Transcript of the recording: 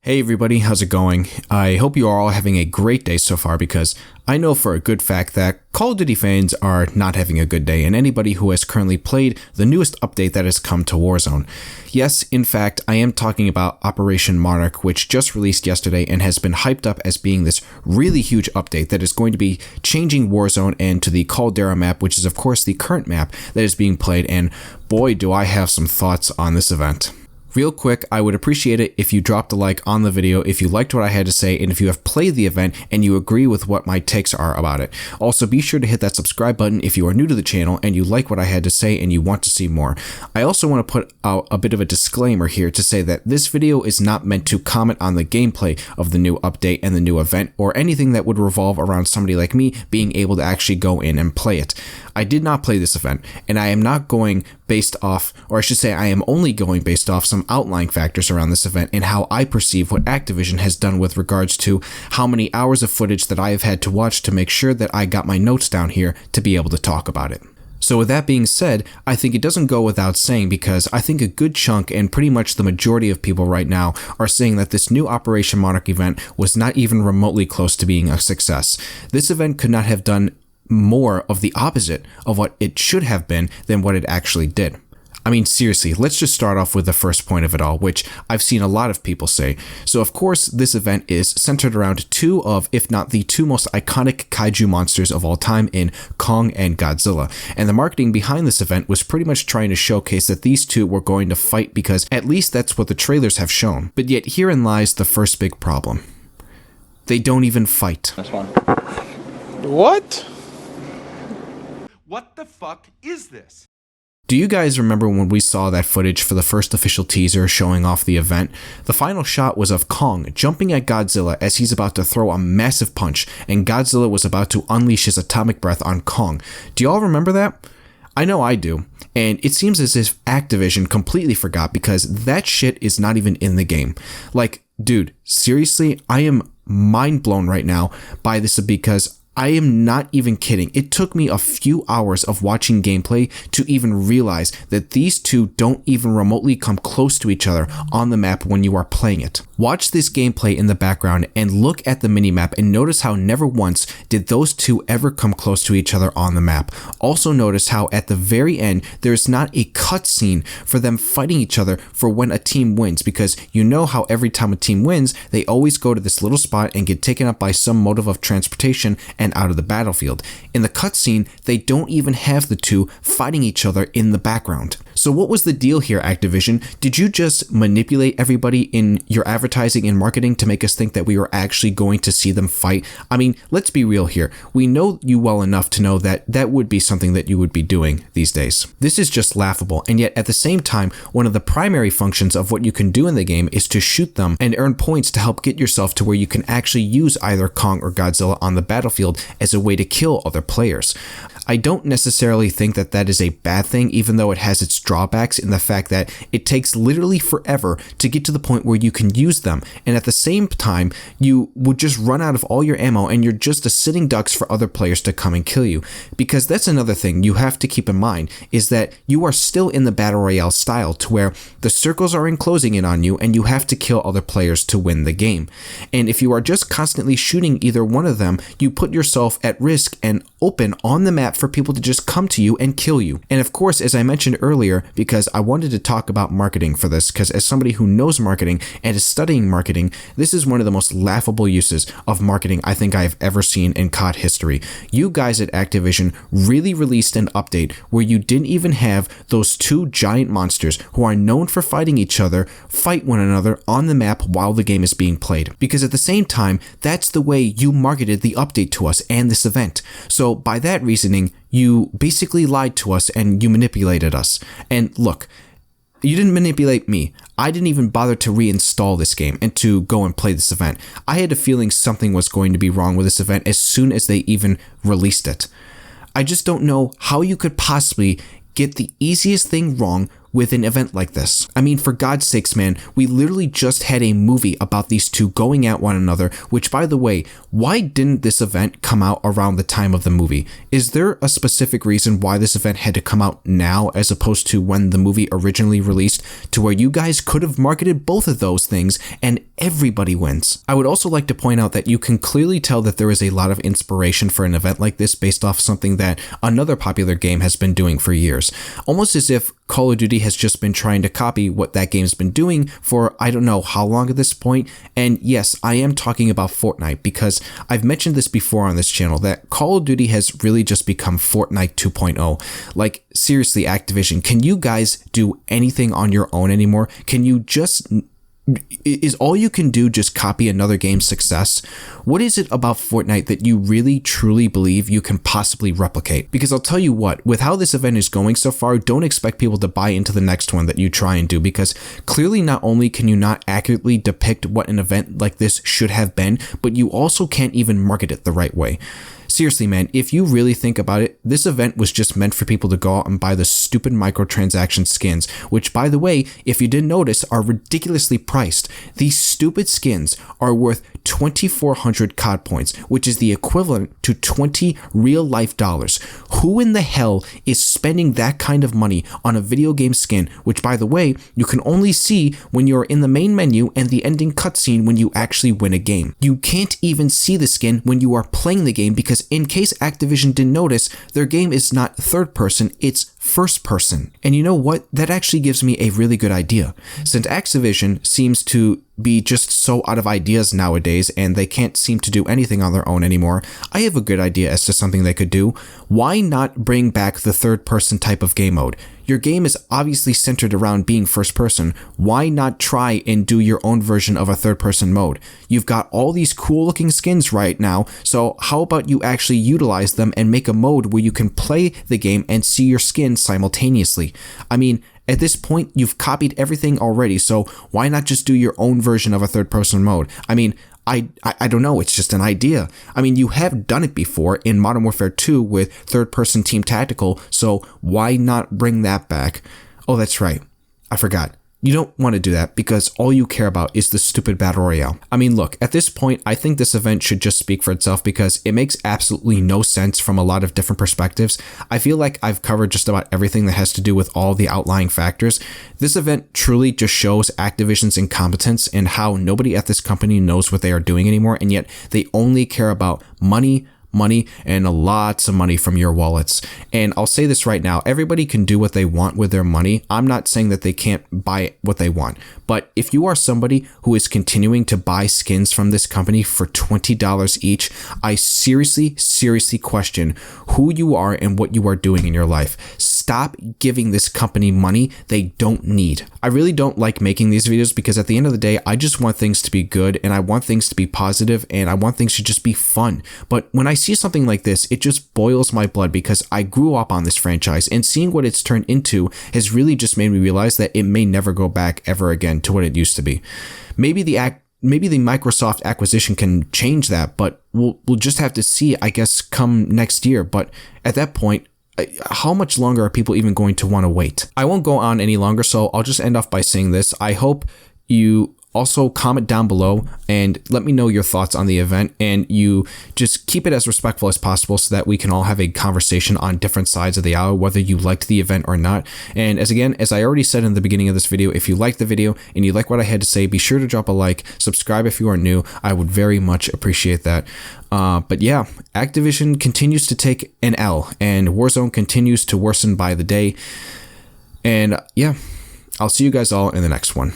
Hey everybody, how's it going? I hope you are all having a great day so far because I know for a good fact that Call of Duty fans are not having a good day, and anybody who has currently played the newest update that has come to Warzone. Yes, in fact, I am talking about Operation Monarch, which just released yesterday and has been hyped up as being this really huge update that is going to be changing Warzone and to the Caldera map, which is of course the current map that is being played, and boy do I have some thoughts on this event. Real quick, I would appreciate it if you dropped a like on the video if you liked what I had to say and if you have played the event and you agree with what my takes are about it. Also, be sure to hit that subscribe button if you are new to the channel and you like what I had to say and you want to see more. I also want to put out a bit of a disclaimer here to say that this video is not meant to comment on the gameplay of the new update and the new event or anything that would revolve around somebody like me being able to actually go in and play it. I did not play this event, and I am not going based off, or I should say I am only going based off some outlying factors around this event and how I perceive what Activision has done with regards to how many hours of footage that I have had to watch to make sure that I got my notes down here to be able to talk about it. So with that being said, I think it doesn't go without saying because I think a good chunk and pretty much the majority of people right now are saying that this new Operation Monarch event was not even remotely close to being a success. This event could not have done more of the opposite of what it should have been than what it actually did. I mean, seriously, let's just start off with the first point of it all, which I've seen a lot of people say. So of course, this event is centered around two of, if not the two most iconic kaiju monsters of all time in Kong and Godzilla. And the marketing behind this event was pretty much trying to showcase that these two were going to fight because at least that's what the trailers have shown. But yet herein lies the first big problem. They don't even fight. That's one. What? What the fuck is this? Do you guys remember when we saw that footage for the first official teaser showing off the event? The final shot was of Kong jumping at Godzilla as he's about to throw a massive punch, and Godzilla was about to unleash his atomic breath on Kong. Do y'all remember that? I know I do, and it seems as if Activision completely forgot because that shit is not even in the game. Like, dude, seriously, I am mind blown right now by this because I am not even kidding. It took me a few hours of watching gameplay to even realize that these two don't even remotely come close to each other on the map when you are playing it. Watch this gameplay in the background and look at the minimap and notice how never once did those two ever come close to each other on the map. Also notice how at the very end there's not a cutscene for them fighting each other for when a team wins, because you know how every time a team wins they always go to this little spot and get taken up by some mode of transportation and out of the battlefield. In the cutscene, they don't even have the two fighting each other in the background. So what was the deal here, Activision? Did you just manipulate everybody in your advertising and marketing to make us think that we were actually going to see them fight? I mean, let's be real here. We know you well enough to know that that would be something that you would be doing these days. This is just laughable, and yet at the same time, one of the primary functions of what you can do in the game is to shoot them and earn points to help get yourself to where you can actually use either Kong or Godzilla on the battlefield as a way to kill other players. I don't necessarily think that that is a bad thing, even though it has its drawbacks in the fact that it takes literally forever to get to the point where you can use them, and at the same time you would just run out of all your ammo and you're just a sitting ducks for other players to come and kill you. Because that's another thing you have to keep in mind, is that you are still in the battle royale style to where the circles are enclosing in on you and you have to kill other players to win the game. And if you are just constantly shooting either one of them, you put yourself at risk and open on the map for people to just come to you and kill you. And of course, as I mentioned earlier, because I wanted to talk about marketing for this, because as somebody who knows marketing and is studying marketing, this is one of the most laughable uses of marketing I think I've ever seen in COD history. You guys at Activision really released an update where you didn't even have those two giant monsters who are known for fighting each other fight one another on the map while the game is being played. Because at the same time, that's the way you marketed the update to us and this event. So by that reasoning, you basically lied to us and you manipulated us. And look, you didn't manipulate me. I didn't even bother to reinstall this game and to go and play this event. I had a feeling something was going to be wrong with this event as soon as they even released it. I just don't know how you could possibly get the easiest thing wrong with an event like this? I mean, for God's sakes, man, we literally just had a movie about these two going at one another, which, by the way, why didn't this event come out around the time of the movie? Is there a specific reason why this event had to come out now as opposed to when the movie originally released, to where you guys could have marketed both of those things and everybody wins? I would also like to point out that you can clearly tell that there is a lot of inspiration for an event like this based off something that another popular game has been doing for years. Almost as if Call of Duty has just been trying to copy what that game's been doing for I don't know how long at this point. And yes, I am talking about Fortnite, because I've mentioned this before on this channel that Call of Duty has really just become Fortnite 2.0. Like, seriously, Activision, can you guys do anything on your own anymore? Can you just... Is all you can do just copy another game's success? What is it about Fortnite that you really truly believe you can possibly replicate? Because I'll tell you what, with how this event is going so far, don't expect people to buy into the next one that you try and do, because clearly not only can you not accurately depict what an event like this should have been, but you also can't even market it the right way. Seriously, man, if you really think about it, this event was just meant for people to go out and buy the stupid microtransaction skins, which, by the way, if you didn't notice, are ridiculously priced. These stupid skins are worth 2,400 COD points, which is the equivalent to 20 real-life dollars. Who in the hell is spending that kind of money on a video game skin, which, by the way, you can only see when you're in the main menu and the ending cutscene when you actually win a game? You can't even see the skin when you are playing the game, because in case Activision didn't notice, their game is not third person, it's first person. And you know what? That actually gives me a really good idea. Since Activision seems to be just so out of ideas nowadays and they can't seem to do anything on their own anymore, I have a good idea as to something they could do. Why not bring back the third person type of game mode? Your game is obviously centered around being first person. Why not try and do your own version of a third person mode? You've got all these cool looking skins right now, so how about you actually utilize them and make a mode where you can play the game and see your skin simultaneously? I mean, at this point, you've copied everything already, so why not just do your own version of a third-person mode? I mean, I don't know, it's just an idea. I mean, you have done it before in Modern Warfare 2 with third-person team tactical, so why not bring that back? Oh, that's right. I forgot. You don't want to do that because all you care about is the stupid Battle Royale. I mean, look, at this point, I think this event should just speak for itself because it makes absolutely no sense from a lot of different perspectives. I feel like I've covered just about everything that has to do with all the outlying factors. This event truly just shows Activision's incompetence and how nobody at this company knows what they are doing anymore, and yet they only care about money, and lots of money from your wallets. And I'll say this right now, everybody can do what they want with their money. I'm not saying that they can't buy what they want, but if you are somebody who is continuing to buy skins from this company for $20 each, I seriously question who you are and what you are doing in your life. Stop giving this company money they don't need. I really don't like making these videos because at the end of the day, I just want things to be good and I want things to be positive and I want things to just be fun. But when I see something like this, it just boils my blood because I grew up on this franchise and seeing what it's turned into has really just made me realize that it may never go back ever again to what it used to be. Maybe the Microsoft acquisition can change that, but we'll just have to see, I guess, come next year. But at that point, how much longer are people even going to want to wait? I won't go on any longer, so I'll just end off by saying this. I hope you also comment down below and let me know your thoughts on the event, and you just keep it as respectful as possible so that we can all have a conversation on different sides of the aisle, whether you liked the event or not. And as I already said in the beginning of this video, if you liked the video and you like what I had to say, be sure to drop a like, subscribe if you are new. I would very much appreciate that. But yeah, Activision continues to take an L and Warzone continues to worsen by the day. And yeah, I'll see you guys all in the next one.